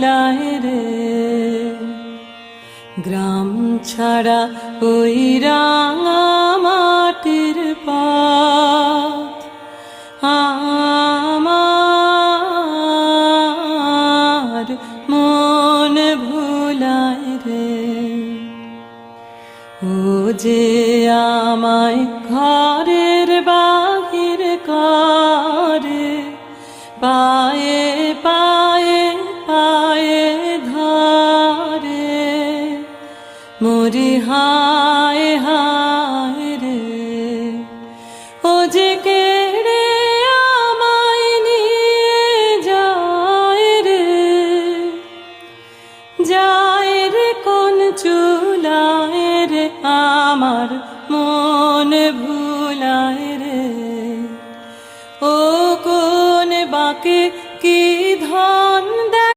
ভুলায় রে। গ্রাম ছাড়া ওই রাঙা মাটির পথ আমার মন ভুলায় রে। ও যে আমায় ঘরের বাহির করে, পায়ে পায়ে পায়ে ধরে, মরি হায় হায় রে। ও যে কেড়ে আমায় নিয়ে যায় রে, যায় রে কোন চুলায় রে আমার